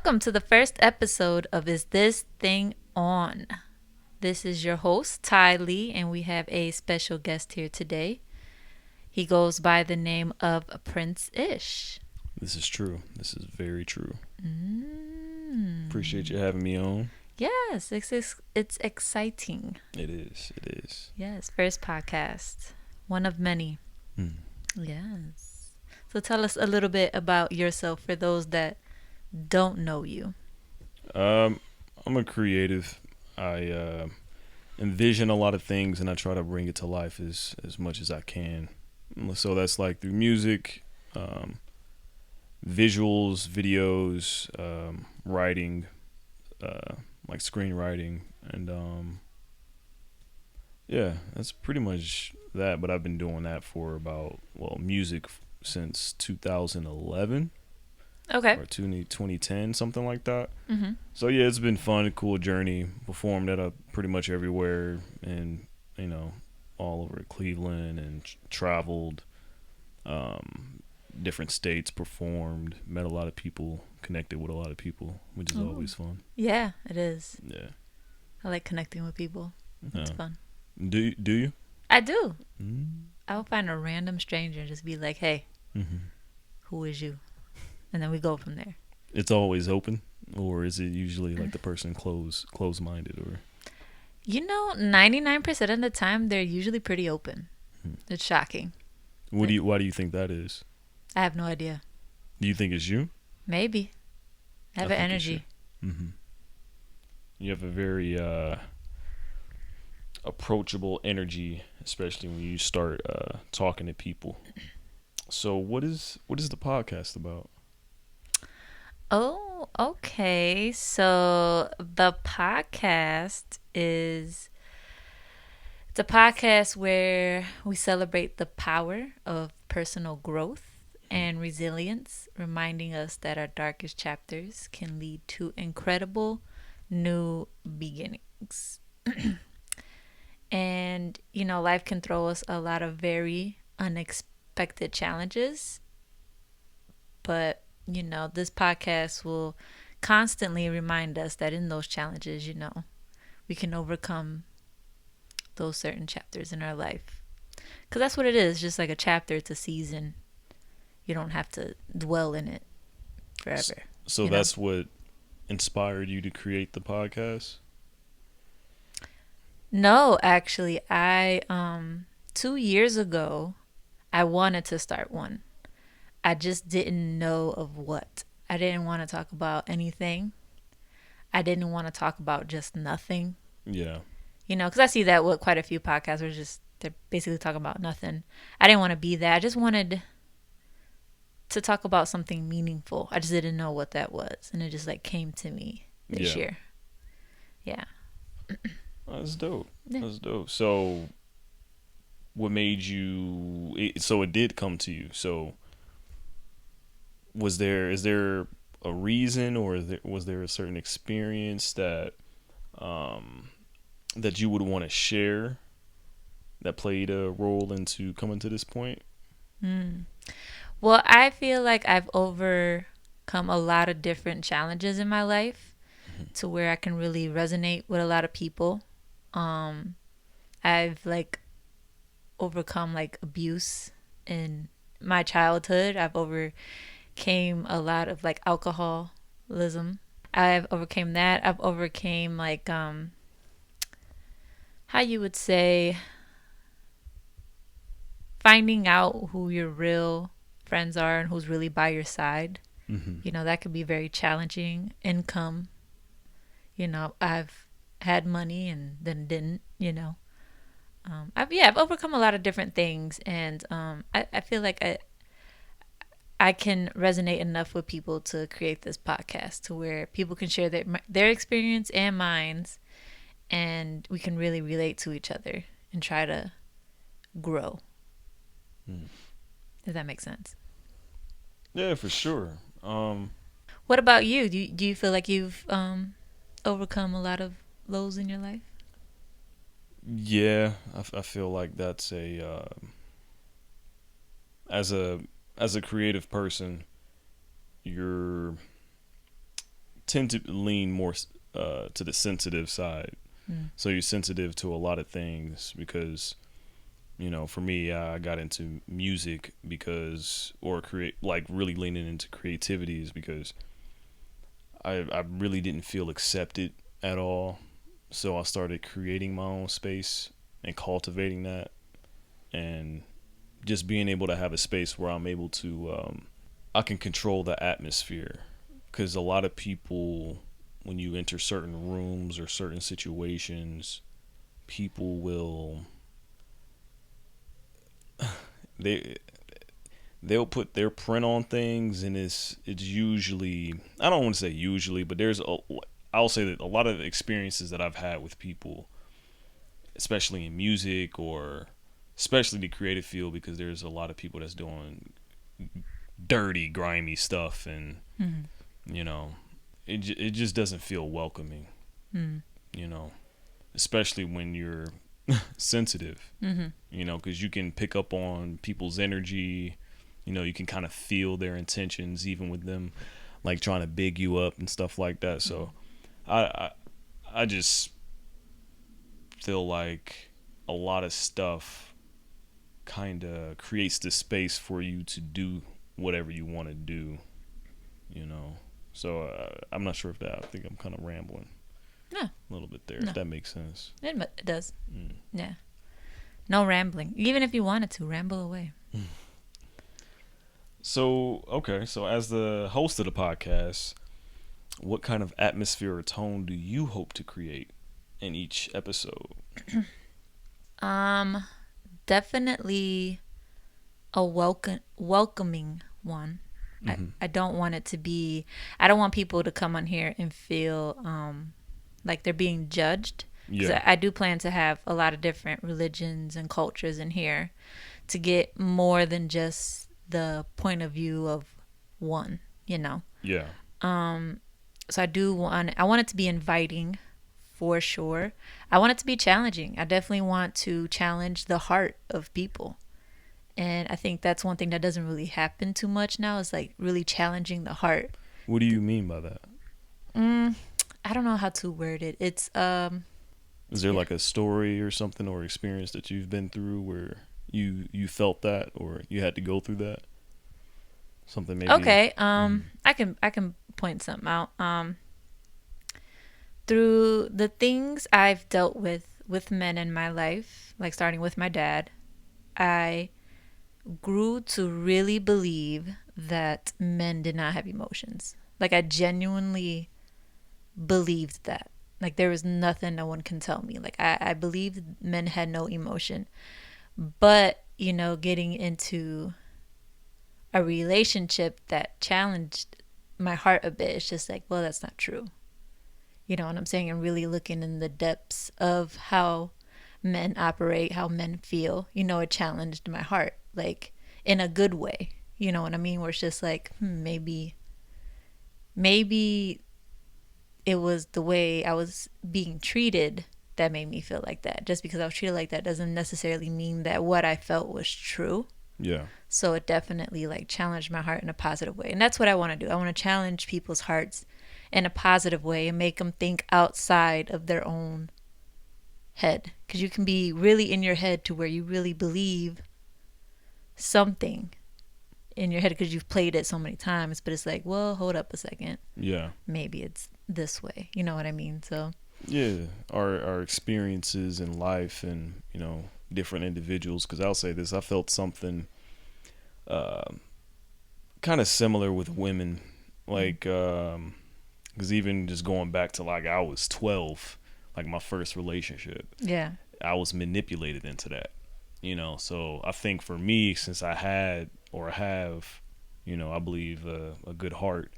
Welcome to the first episode of Is This Thing On? This is your host, Ty Lee, and we have a special guest here today. He goes by the name of Prince Ish. This is true. This is very true. Appreciate you having me on. Yes, it's exciting. It is. It is. Yes, first podcast. One of many. Yes. So tell us a little bit about yourself for those that don't know you. I'm a creative. I envision a lot of things and I try to bring it to life as much as I can. So that's like through music, visuals, videos, writing, like screenwriting, and yeah, that's pretty much that. But I've been doing that for music since 2011. Okay. Or 2010, something like that. Mm-hmm. So yeah, it's been fun, cool journey. Performed at pretty much everywhere, and all over Cleveland, and traveled, different states, performed, met a lot of people, connected with a lot of people, which is always fun. Yeah, it is. Yeah, I like connecting with people. It's fun. Do you? I do. Mm-hmm. I'll find a random stranger and just be like, "Hey, who is you?" And then we go from there. It's always open, or is it usually like the person close-minded, or? 99% of the time they're usually pretty open. It's shocking. Why do you think that is? I have no idea. Do you think it's you? Maybe. I have an energy. You have a very approachable energy, especially when you start talking to people. So what is the podcast about? Oh, okay. So the podcast it's a podcast where we celebrate the power of personal growth and resilience, reminding us that our darkest chapters can lead to incredible new beginnings. And, life can throw us a lot of very unexpected challenges. But, this podcast will constantly remind us that in those challenges, we can overcome those certain chapters in our life. Because that's what it is, just like a chapter, it's a season. You don't have to dwell in it forever. So that's what inspired you to create the podcast? No, actually, I 2 years ago, I wanted to start one. I just didn't know of what. I didn't want to talk about anything. I didn't want to talk about just nothing. Yeah. Because I see that with quite a few podcasts where they're basically talking about nothing. I didn't want to be that. I just wanted to talk about something meaningful. I just didn't know what that was. And it just came to me this year. Yeah. That's dope. Yeah. That's dope. So what made you, so it did come to you. So is there a reason, or was there a certain experience that that you would want to share that played a role into coming to this point? Well, I feel like I've overcome a lot of different challenges in my life to where I can really resonate with a lot of people. I've overcome abuse in my childhood. I've overcame a lot of alcoholism. I've overcame that. I've overcame how you would say, finding out who your real friends are and who's really by your side. That could be very challenging. Income. I've had money and then didn't. I've overcome a lot of different things, and I feel like I can resonate enough with people to create this podcast to where people can share their experience and minds, and we can really relate to each other and try to grow. Does that make sense? Yeah, for sure. What about you? Do you feel like you've overcome a lot of lows in your life? Yeah, I feel like that's as a creative person, you're tend to lean more to the sensitive side. So you're sensitive to a lot of things because, for me, I got into music or really leaning into creativity is because I really didn't feel accepted at all. So I started creating my own space and cultivating that, and just being able to have a space where I'm able to, I can control the atmosphere. Because a lot of people, when you enter certain rooms or certain situations, people will they'll put their print on things, and it's usually, I don't want to say usually, but I'll say that a lot of the experiences that I've had with people, especially in music or especially the creative field, because there's a lot of people that's doing dirty, grimy stuff, and it just doesn't feel welcoming, especially when you're sensitive, because you can pick up on people's energy. You can kind of feel their intentions even with them like trying to big you up and stuff like that. So I just feel like a lot of stuff kind of creates the space for you to do whatever you want to do, So I'm not sure I think I'm kind of rambling. No. A little bit there, if that makes sense. It does. Yeah. No rambling. Even if you wanted to, ramble away. So as the host of the podcast, what kind of atmosphere or tone do you hope to create in each episode? Definitely a welcoming one. I don't want it to be, I don't want people to come on here and feel like they're being judged. Yeah. I do plan to have a lot of different religions and cultures in here to get more than just the point of view of one, Yeah. So I want it to be inviting for sure. I want it to be challenging. I definitely want to challenge the heart of people. And I think that's one thing that doesn't really happen too much now, is like really challenging the heart. What do you mean by that? I don't know how to word it. It's is there like a story or something or experience that you've been through where you felt that, or you had to go through that? Something maybe. Okay. I can point something out. Through the things I've dealt with men in my life, like starting with my dad, I grew to really believe that men did not have emotions. Like, I genuinely believed that. Like, there was nothing no one can tell me. Like, I believed men had no emotion. But, getting into a relationship that challenged my heart a bit, it's just like, well, that's not true. You know what I'm saying? And really looking in the depths of how men operate, how men feel, it challenged my heart, like in a good way. You know what I mean? Where it's just like, maybe it was the way I was being treated that made me feel like that. Just because I was treated like that doesn't necessarily mean that what I felt was true. Yeah. So it definitely like challenged my heart in a positive way. And that's what I want to do. I want to challenge people's hearts in a positive way and make them think outside of their own head. Because you can be really in your head to where you really believe something in your head because you've played it so many times. But it's like, well, hold up a second. Yeah. Maybe it's this way. You know what I mean? So yeah, our experiences in life and, different individuals. Because I'll say this, I felt something kind of similar with women. Like, because even just going back to like I was 12, like my first relationship. Yeah. I was manipulated into that. So I think for me, since I had or have, I believe a good heart,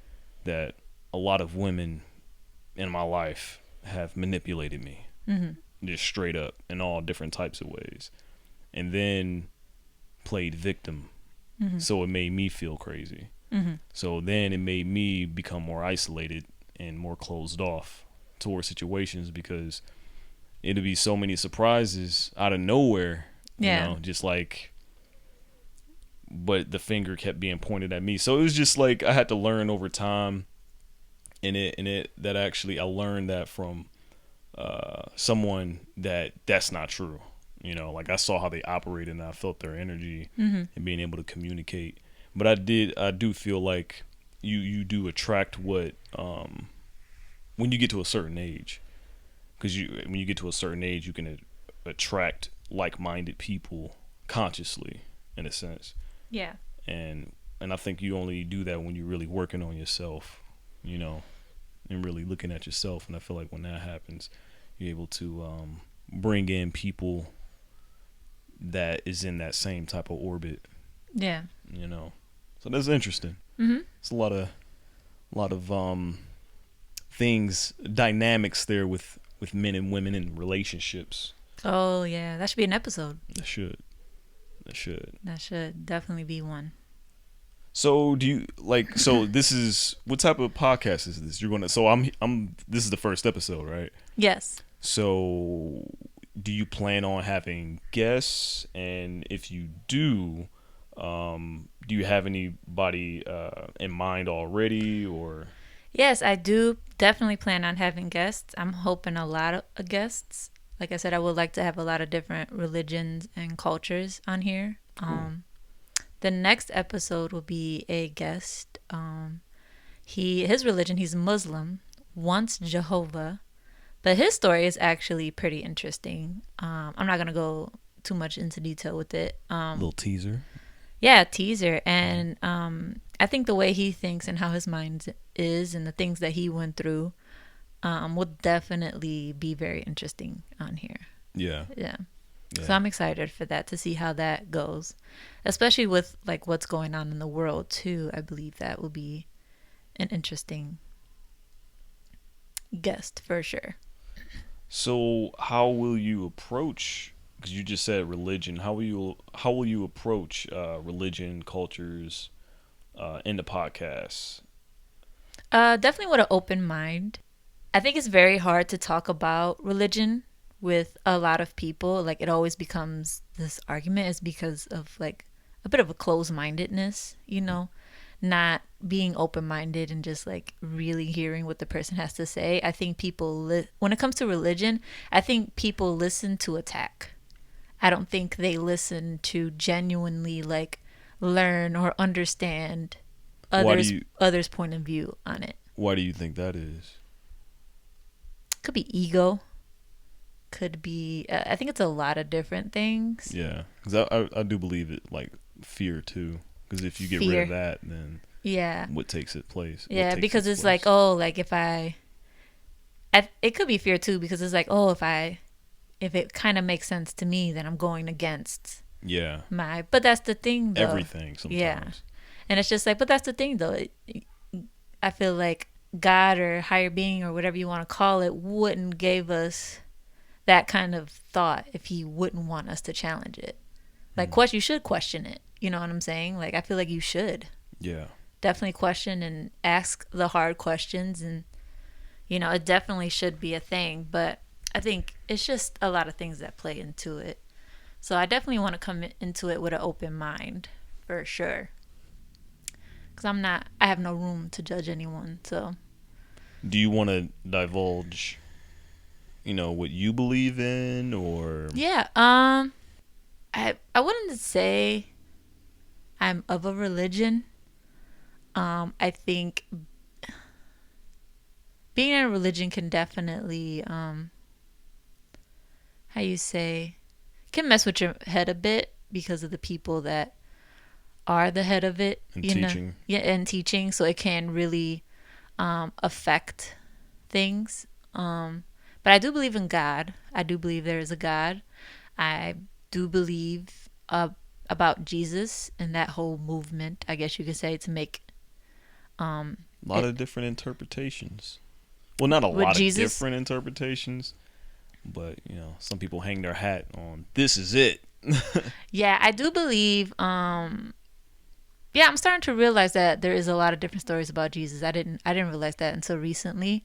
that a lot of women in my life have manipulated me, just straight up in all different types of ways, and then played victim. So it made me feel crazy. So then it made me become more isolated and more closed off towards situations, because it'd be so many surprises out of nowhere. Just like, but the finger kept being pointed at me. So it was just like I had to learn over time and it that actually I learned that from someone that's not true. Like I saw how they operated and I felt their energy and being able to communicate. But I do feel like you do attract what when you get to a certain age, because when you get to a certain age you can attract like-minded people consciously, in a sense. Yeah. And I think you only do that when you're really working on yourself, and really looking at yourself. And I feel like when that happens, you're able to bring in people that is in that same type of orbit. Yeah. So that's interesting. It's a lot of things, dynamics there with men and women in relationships. Oh yeah, that should be an episode. That should Definitely be one. So do you like? So this is what type of podcast is this? You're gonna. So I'm. This is the first episode, right? Yes. So do you plan on having guests? And if you do you have anybody in mind already, or? Yes, I do definitely plan on having guests. I'm hoping a lot of guests. Like I said, I would like to have a lot of different religions and cultures on here. Cool. The next episode will be a guest. His religion, he's Muslim, once Jehovah, but his story is actually pretty interesting. I'm not gonna go too much into detail with it. Little teaser. Yeah, teaser. And I think the way he thinks and how his mind is and the things that he went through will definitely be very interesting on here. Yeah. So I'm excited for that, to see how that goes, especially with like what's going on in the world too. I believe that will be an interesting guest for sure. So how will you approach, because you just said religion, how will you approach religion, cultures in the podcast? Definitely with an open mind. I think it's very hard to talk about religion with a lot of people. Like it always becomes this argument is because of like a bit of a closed-mindedness, not being open-minded and just like really hearing what the person has to say. I think people when it comes to religion, I think people listen to attack. I don't think they listen to genuinely like learn or understand others' point of view on it. Why do you think that is? Could be ego. Could be I think it's a lot of different things. Yeah, because I do believe it, like fear too, because if you get rid of that, then what takes its place? Yeah, because it's like, oh, like if it could be fear too, because it's like, oh, if it kind of makes sense to me, then I'm going against but that's the thing though. Everything sometimes. Yeah, and it's just like, but that's the thing though. I feel like God or higher being or whatever you want to call it wouldn't give us that kind of thought if he wouldn't want us to challenge it. Like, you should question it. You know what I'm saying? Like, I feel like you should. Yeah. Definitely question and ask the hard questions. And, it definitely should be a thing. But I think it's just a lot of things that play into it. So I definitely want to come into it with an open mind, for sure. Because I have no room to judge anyone, so. Do you want to divulge what you believe in, or? Yeah, I wouldn't say I'm of a religion. I think being in a religion can definitely, can mess with your head a bit because of the people that are the head of it. And teaching. And teaching. So it can really affect things. But I do believe in God. I do believe there is a God. I do believe about Jesus and that whole movement, I guess you could say, to make a lot of different interpretations. Well, not a lot of different interpretations, but some people hang their hat on this is it. Yeah, I do believe. I'm starting to realize that there is a lot of different stories about Jesus. I didn't realize that until recently.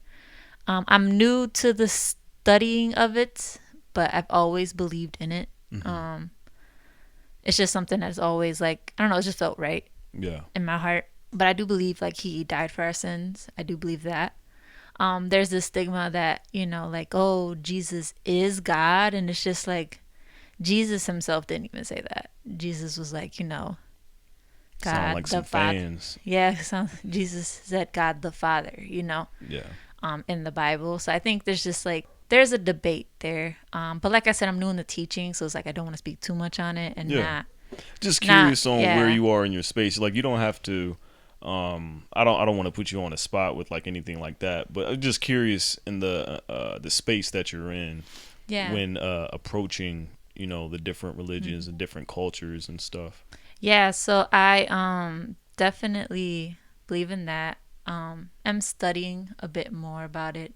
I'm new to the studying of it, but I've always believed in it. Mm-hmm. It's just something that's always like, I don't know, it just felt right in my heart. But I do believe like he died for our sins. I do believe that. there's this stigma that, like, oh, Jesus is God. And it's just like, Jesus himself didn't even say that. Jesus was like, Sound God like the some Father. fans. Yeah, Jesus said God the Father, Yeah. in the Bible. So I think there's just like, there's a debate there. But like I said, I'm new in the teaching, so it's like I don't want to speak too much on it and Yeah. Just not, curious on where yeah, you are in your space. Like you don't have to. I don't want to put you on a spot with like anything like that. But I'm just curious in the space that you're in yeah, when approaching the different religions and different cultures and stuff. yeah. So I definitely believe in that. I'm studying a bit more about it,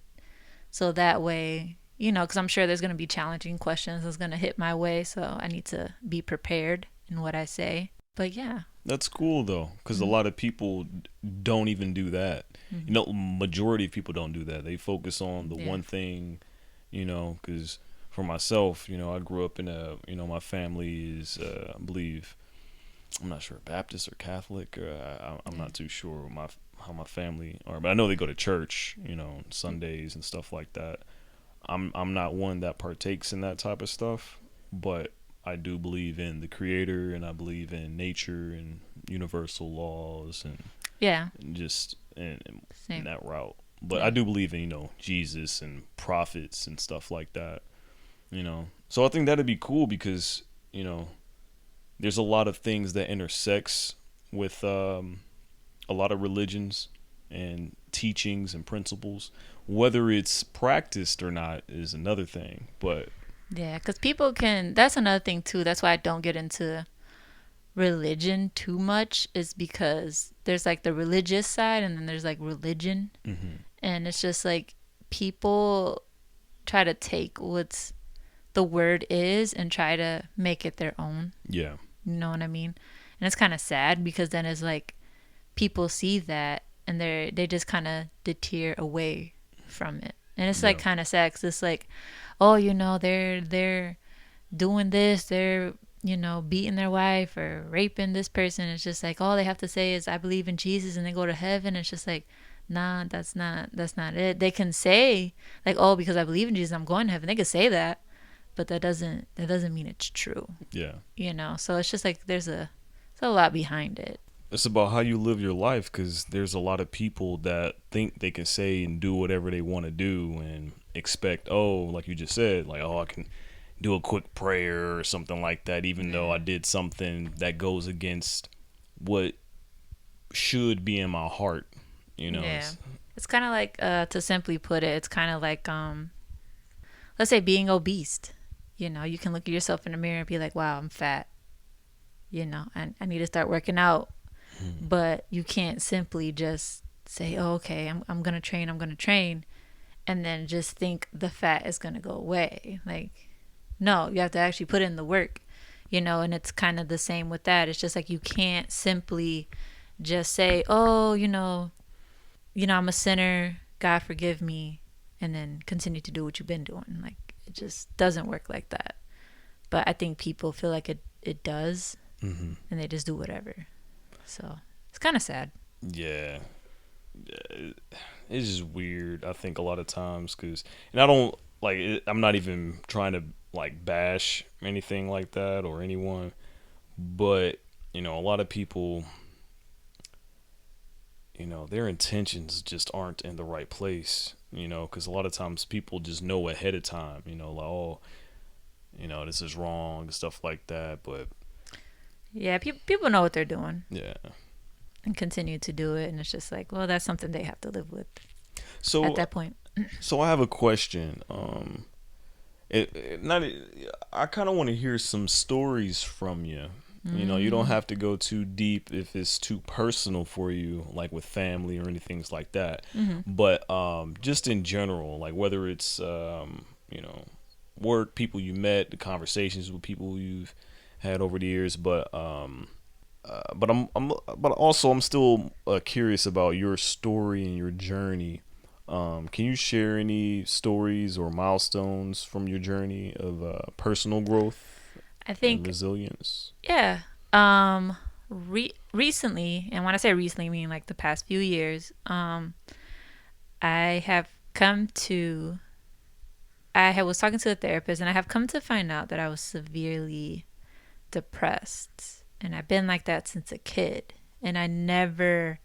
so that way, because I'm sure there's going to be challenging questions that's going to hit my way, so I need to be prepared in what I say. But yeah. That's cool though, because a Mm-hmm. lot of people don't even do that. Mm-hmm. Majority of people don't do that. They focus on the Yeah. one thing, because for myself, I grew up in my family is, I believe, I'm not sure, Baptist or Catholic. I'm Yeah. not too sure how my family are, but I know they go to church, on Sundays and stuff like that. I'm not one that partakes in that type of stuff, but I do believe in the creator and I believe in nature and universal laws Yeah. and just in Same. that route. But I Yeah. do believe in, Jesus and prophets and stuff like that, So I think that'd be cool because, there's a lot of things that intersects with a lot of religions and teachings and principles. Whether it's practiced or not is another thing. But Yeah, because people can, that's another thing too. That's why I don't get into religion too much, is because there's like the religious side and then there's like religion. hmm And it's just like people try to take what's the word is and try to make it their own. yeah, You know what I mean? And it's kind of sad because then it's like people see that and they just kind of deter away from it. And it's like yeah, kind of sad because it's like, oh, they're doing this, they're beating their wife or raping this person. It's just like all they have to say is I believe in Jesus and they go to heaven. It's just like, nah, that's not it. They can say like, oh, because I believe in Jesus I'm going to heaven. They could say that, but that doesn't mean it's true. yeah. So it's just like there's a lot behind it. It's about how you live your life because there's a lot of people that think they can say and do whatever they want to do and expect, oh, like you just said, like, oh, I can do a quick prayer or something like that, even though I Yeah. did something that goes against what should be in my heart. Yeah. It's, It's kind of like, to simply put it, it's kind of like, let's say being obese. You can look at yourself in the mirror and be like, wow, I'm fat. I need to start working out. But you can't simply just say, oh, okay, I'm going to train, and then just think the fat is going to go away. Like, no, you have to actually put in the work, and it's kind of the same with that. It's just like you can't simply just say, oh, I'm a sinner, God forgive me, and then continue to do what you've been doing. Like, it just doesn't work like that. But I think people feel like it does, mm-hmm. and they just do whatever. So it's kind of sad. Yeah. It's just weird. I think a lot of times because, and I don't like. I'm not even trying to like bash anything like that or anyone, but a lot of people, their intentions just aren't in the right place. Because a lot of times people just know ahead of time. Like, oh, this is wrong and stuff like that. But Yeah, people know what they're doing yeah. and continue to do it, and it's just like, well, that's something they have to live with at So that point. so I have a question. Not. I kind of want to hear some stories from you. You don't Mm, have to go too deep if it's too personal for you, like with family or anything like that. mm-hmm. But just in general, like whether it's work, people you met, the conversations with people you've had over the years. But also I'm still curious about your story and your journey. Can you share any stories or milestones from your journey of personal growth I and think, resilience? yeah. Recently, and when I say recently, I mean like the past few years. I have was talking to a therapist, and I have come to find out that I was severely depressed. And I've been like that since a kid. And I never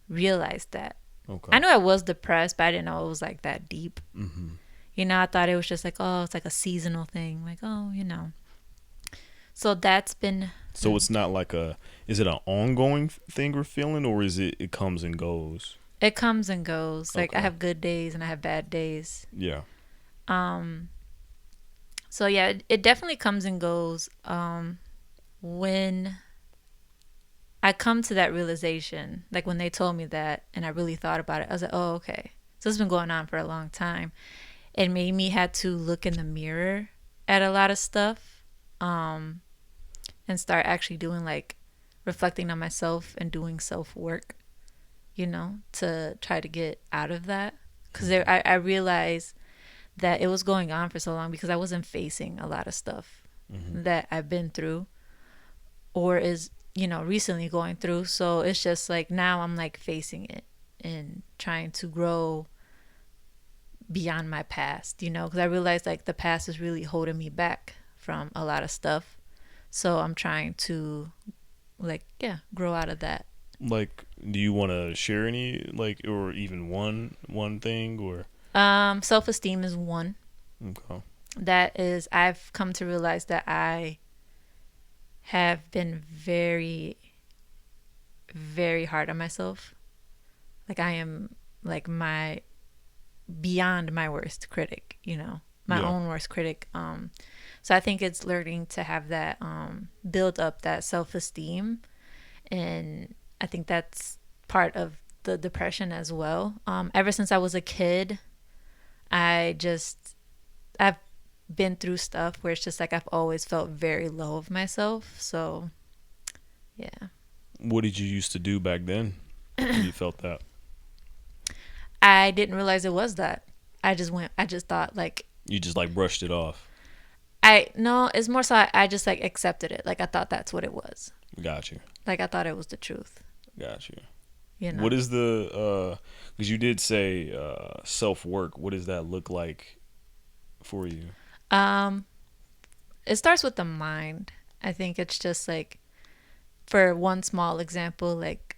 realized that. Okay. I knew I was depressed, but I didn't know it was like that deep. Mm-hmm. You know, I thought it was just like, oh, it's like a seasonal thing. Like, oh, you know. So that's been. So it's not like is it an ongoing thing or feeling, or is it comes and goes? It comes and goes. Like, Okay. I have good days and I have bad days. Yeah. So yeah, it definitely comes and goes. When I come to that realization, like when they told me that and I really thought about it, I was like, oh, okay. So it's been going on for a long time. It made me had to look in the mirror at a lot of stuff, and start actually doing like reflecting on myself and doing self-work, you know, to try to get out of that. Because I realized that it was going on for so long because I wasn't facing a lot of stuff that I've been through or is, you know, recently going through. So it's just like now I'm like facing it and trying to grow beyond my past, you know, because I realized like the past is really holding me back from a lot of stuff. So I'm trying to like, yeah, grow out of that. Like, do you want to share any, like, or even one thing, or? Self-esteem is one. Okay. That is, I've come to realize that I have been very, very hard on myself. Like I am like beyond my worst critic, you know, my own worst critic. So I think it's learning to have that, build up that self-esteem. And I think that's part of the depression as well. Ever since I was a kid, I've been through stuff where it's just like I've always felt very low of myself. So, yeah. What did you used to do back then when you felt that? I didn't realize it was that. I just thought like. You just like brushed it off. No, it's more so I just like accepted it. Like I thought that's what it was. Got you. Like I thought it was the truth. Got you. You know? What is the, because you did say self-work. What does that look like for you? It starts with the mind. I think it's just like, for one small example, like,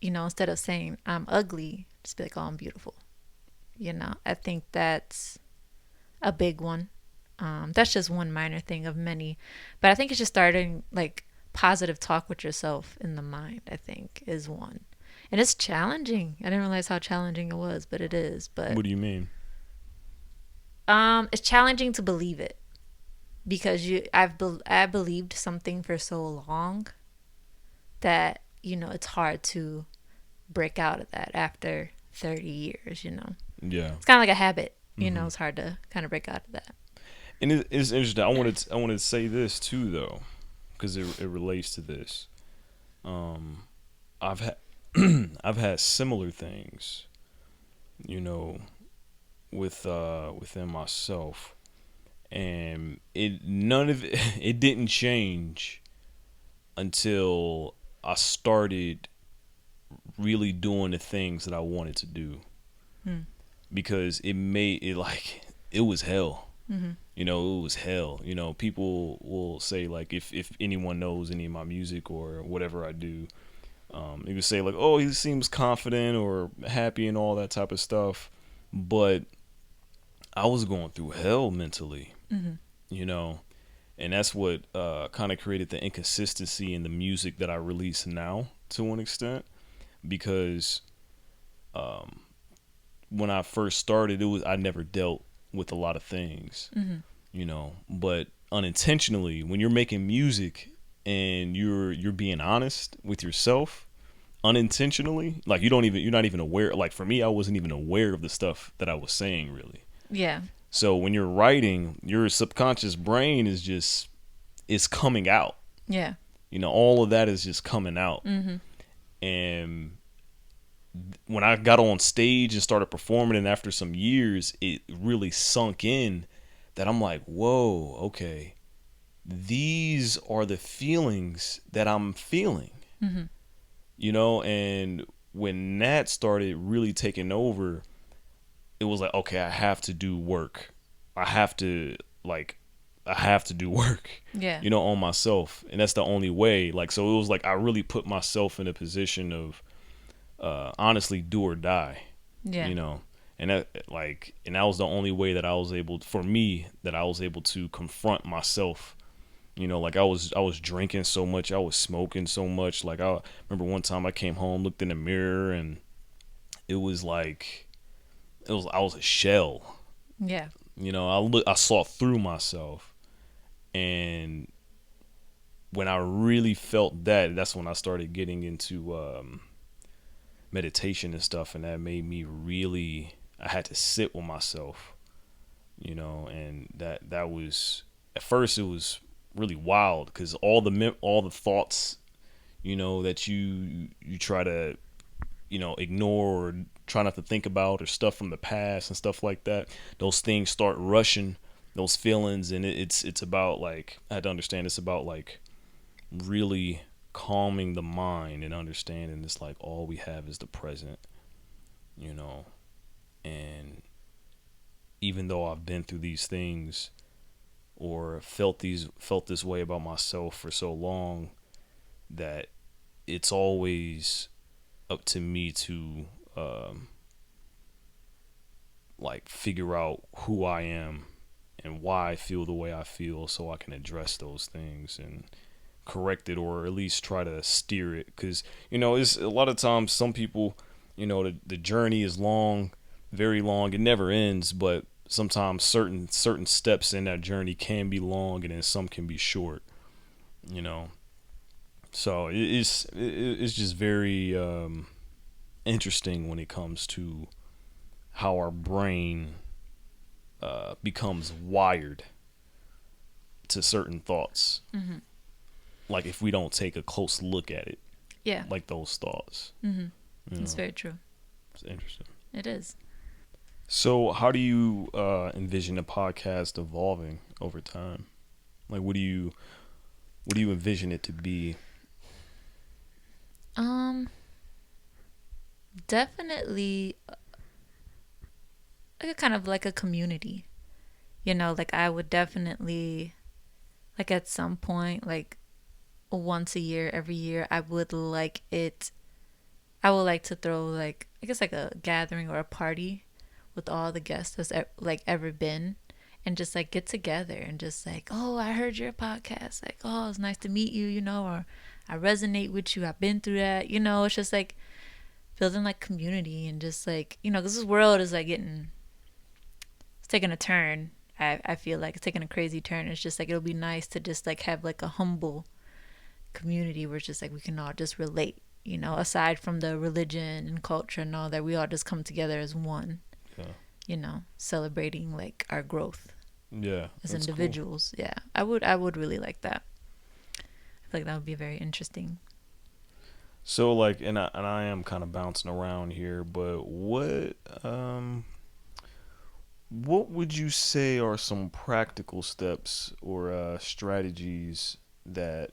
you know, instead of saying I'm ugly, just be like, oh, I'm beautiful. You know, I think that's a big one. That's just one minor thing of many. But I think it's just starting like positive talk with yourself in the mind, I think, is one. And it's challenging. I didn't realize how challenging it was, but it is. But What do you mean? It's challenging to believe it because I believed something for so long that, you know, it's hard to break out of that after 30 years, you know. Yeah. It's kind of like a habit, you know. It's hard to kind of break out of that. And it's interesting. I wanted to say this too, though, because it relates to this. I've had I've had similar things, you know, within myself, and it didn't change until I started really doing the things that I wanted to do, because it made it like it was hell. You know, it was hell. You know, people will say, like, if anyone knows any of my music or whatever I do, they would say, like, oh, he seems confident or happy and all that type of stuff. But I was going through hell mentally, you know, and that's what kind of created the inconsistency in the music that I release now to an extent, because when I first started, I never dealt with a lot of things, you know, but unintentionally, when you're making music and you're being honest with yourself unintentionally, like you're not even aware. Like for me, I wasn't even aware of the stuff that I was saying, really. Yeah. So when you're writing, your subconscious brain is coming out. Yeah. You know, all of that is just coming out. And when I got on stage and started performing, and after some years, it really sunk in that I'm like, whoa, okay, these are the feelings that I'm feeling, you know. And when that started really taking over, it was like, okay, I have to do work. I have to do work, Yeah. on myself. And that's the only way. Like, so it was like I really put myself in a position of honestly do or die, Yeah. And that was the only way that I was able, for me, that I was able to confront myself. Like I was drinking so much, I was smoking so much. Like I remember one time I came home, looked in the mirror, and it was like I was a shell. Yeah. I saw through myself, and when I really felt that, that's when I started getting into meditation and stuff, and that made me really. I had to sit with myself, and that was, at first it was really wild because all the thoughts, that you try to, ignore or try not to think about, or stuff from the past and stuff like that. Those things start rushing, those feelings, and it's about, like, I had to understand, it's about like really calming the mind and understanding it's like all we have is the present, and even though I've been through these things or felt this way about myself for so long, that it's always up to me to like figure out who I am and why I feel the way I feel, so I can address those things and correct it, or at least try to steer it. Because it's a lot of times, some people, the journey is long, very long, it never ends, but sometimes certain steps in that journey can be long, and then some can be short, so it's just very interesting when it comes to how our brain becomes wired to certain thoughts. Mm-hmm. Like if we don't take a close look at it. Yeah. Like those thoughts. Mm-hmm. It's very true. It's interesting. It is. So how do you envision the podcast evolving over time? Like what do you envision it to be? Definitely like a kind of like a community. Like I would definitely, like, at some point, like once a year, every year, I would like to throw, like, I guess like a gathering or a party with all the guests that's like ever been, and just like get together and just like, oh, I heard your podcast, like, oh, it's nice to meet you, or I resonate with you, I've been through that, it's just like building like community, and just like, because this world is like it's taking a turn. I feel like it's taking a crazy turn. It's just like, it'll be nice to just like have like a humble community where it's just like we can all just relate, aside from the religion and culture and all that, we all just come together as one. Yeah. Celebrating like our growth. Yeah. As individuals. Cool. Yeah. I would really like that. I feel like that would be very interesting. So like, and I am kind of bouncing around here, but what would you say are some practical steps or strategies that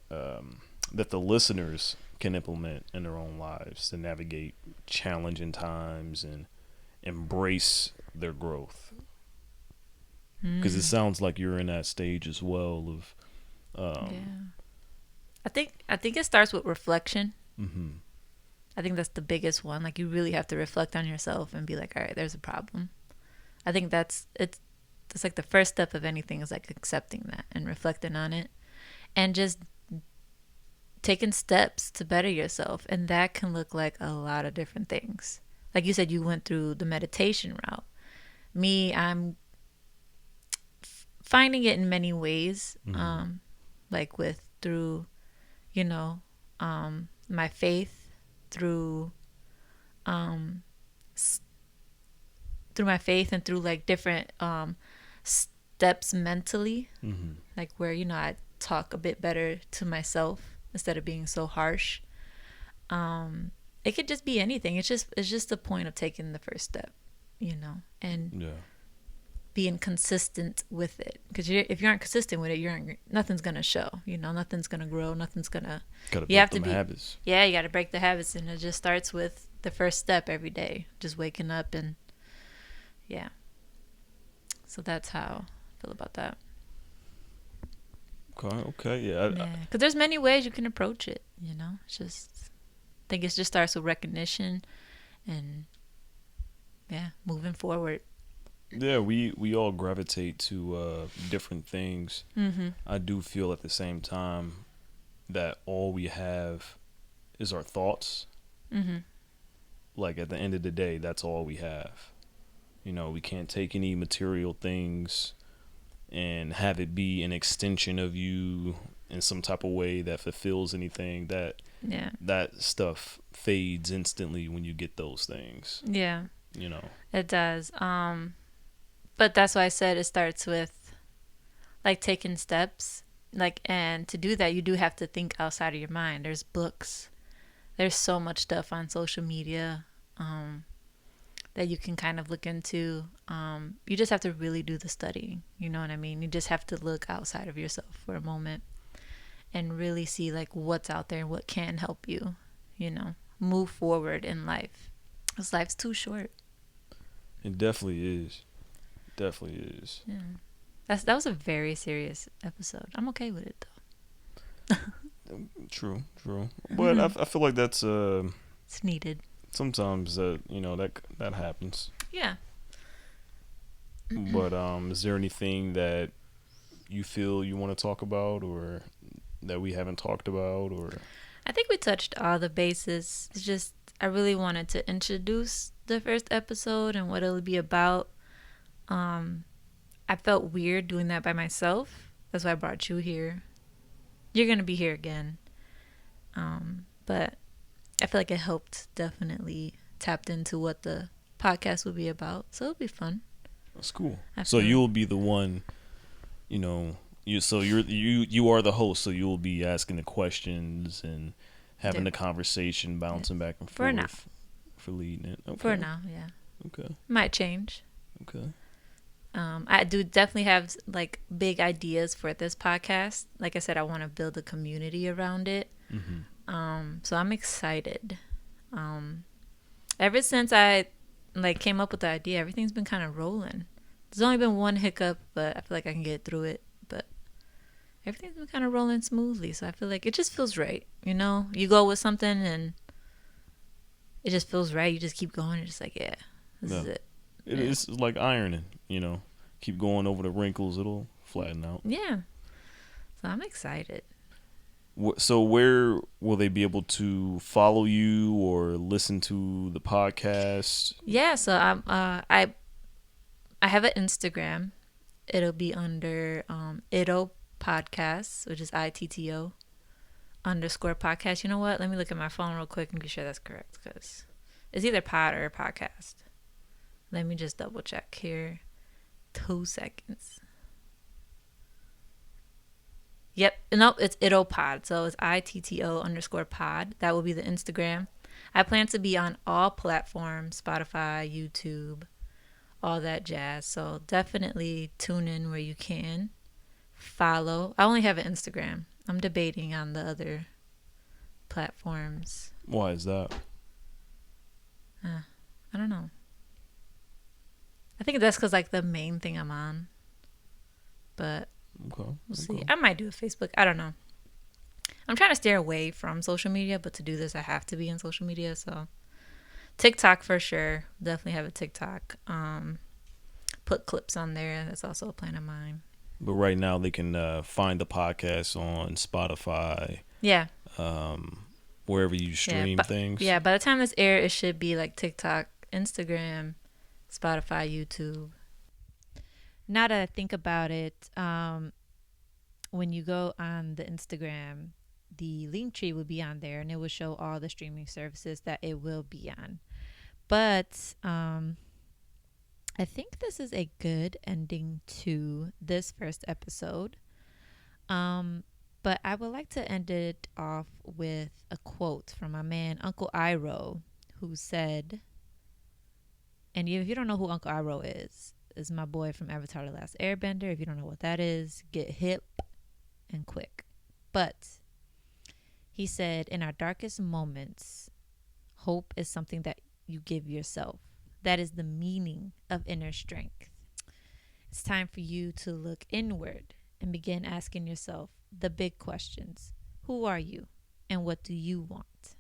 that the listeners can implement in their own lives to navigate challenging times and embrace their growth? Because it sounds like you're in that stage as well of yeah. I think it starts with reflection. Mm-hmm. I think that's the biggest one. Like, you really have to reflect on yourself and be like, all right, there's a problem. I think that's like the first step of anything, is like accepting that and reflecting on it, and just taking steps to better yourself. And that can look like a lot of different things. Like you said, you went through the meditation route. Me, I'm finding it in many ways, like through my faith, through my faith, and through like different steps mentally, like where I talk a bit better to myself instead of being so harsh. It could just be anything. It's just the point of taking the first step, and being consistent with it. Because if you aren't consistent with it, nothing's gonna show. Nothing's gonna grow. Nothing's gonna. You have to break habits. Yeah, you got to break the habits, and it just starts with the first step every day. Just waking up and Yeah. So that's how I feel about that. Okay, yeah. Yeah, because there's many ways you can approach it. It's just I think it just starts with recognition and moving forward. Yeah, we all gravitate to different things. Mm-hmm. I do feel at the same time that all we have is our thoughts. Mm-hmm. Like at the end of the day, that's all we have. We can't take any material things and have it be an extension of you in some type of way that fulfills anything. That stuff fades instantly when you get those things. Yeah. It does. But that's why I said it starts with like taking steps. Like, and to do that, you do have to think outside of your mind. There's books. There's so much stuff on social media that you can kind of look into. You just have to really do the studying. You know what I mean? You just have to look outside of yourself for a moment and really see like what's out there and what can help you, move forward in life. Because life's too short. It definitely is. Definitely is. Yeah. That was a very serious episode. I'm okay with it though. True. But I feel like that's it's needed. Sometimes that happens. Yeah. But is there anything that you feel you want to talk about or that we haven't talked about? Or I think we touched all the bases. It's just I really wanted to introduce the first episode and what it'll be about. I felt weird doing that by myself. That's why I brought you here. You're going to be here again. But I feel like it helped, definitely tapped into what the podcast would be about. So it'll be fun. That's cool. So you'll be the one, you are the host, so you'll be asking the questions and having the conversation, bouncing back and forth. For now. For leading it. Okay. For now, yeah. Okay. Might change. Okay. I do definitely have like big ideas for this podcast. Like I said, I want to build a community around it. Mm-hmm. So I'm excited. Ever since I came up with the idea, everything's been kind of rolling. There's only been one hiccup, but I feel like I can get through it. But everything's been kind of rolling smoothly. So I feel like it just feels right. You go with something and it just feels right. You just keep going. It's just like, this is it. It is like ironing, Keep going over the wrinkles. It'll flatten out. Yeah. So I'm excited. So where will they be able to follow you or listen to the podcast? Yeah. So I have an Instagram. It'll be under itto podcast, which is ITTO _podcast. You know what? Let me look at my phone real quick and be sure that's correct because it's either pod or podcast. Let me just double check here. 2 seconds. Yep. Nope, it's ittopod. So it's ITTO _pod. That will be the Instagram. I plan to be on all platforms, Spotify, YouTube, all that jazz. So definitely tune in where you can. Follow. I only have an Instagram. I'm debating on the other platforms. Why is that? I don't know. I think that's because the main thing I'm on. But we'll see. I might do a Facebook. I don't know. I'm trying to steer away from social media, but to do this, I have to be on social media. So TikTok for sure. Definitely have a TikTok. Put clips on there. That's also a plan of mine. But right now they can find the podcast on Spotify. Yeah. Wherever you stream things. Yeah. By the time this airs, it should be TikTok, Instagram, Spotify, YouTube. Now that I think about it, when you go on the Instagram, the link tree will be on there and it will show all the streaming services that it will be on. But I think this is a good ending to this first episode. But I would like to end it off with a quote from my man, Uncle Iroh, who said, and if you don't know who Uncle Iroh is my boy from Avatar: The Last Airbender. If you don't know what that is, get hip and quick. But he said, in our darkest moments, hope is something that you give yourself. That is the meaning of inner strength. It's time for you to look inward and begin asking yourself the big questions. Who are you and what do you want?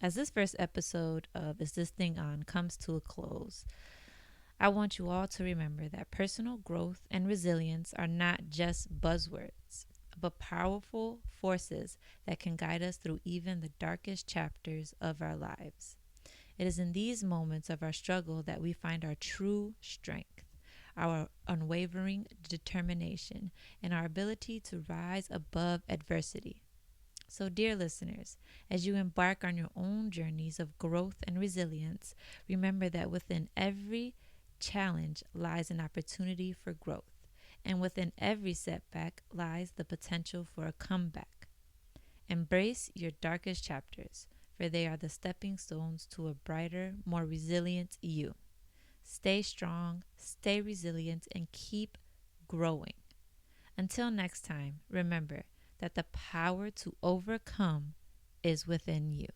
As this first episode of Is This Thing On comes to a close, I want you all to remember that personal growth and resilience are not just buzzwords, but powerful forces that can guide us through even the darkest chapters of our lives. It is in these moments of our struggle that we find our true strength, our unwavering determination, and our ability to rise above adversity. So, dear listeners, as you embark on your own journeys of growth and resilience, remember that within every challenge lies an opportunity for growth, and within every setback lies the potential for a comeback. Embrace your darkest chapters, for they are the stepping stones to a brighter, more resilient you. Stay strong, stay resilient, and keep growing. Until next time, remember that the power to overcome is within you.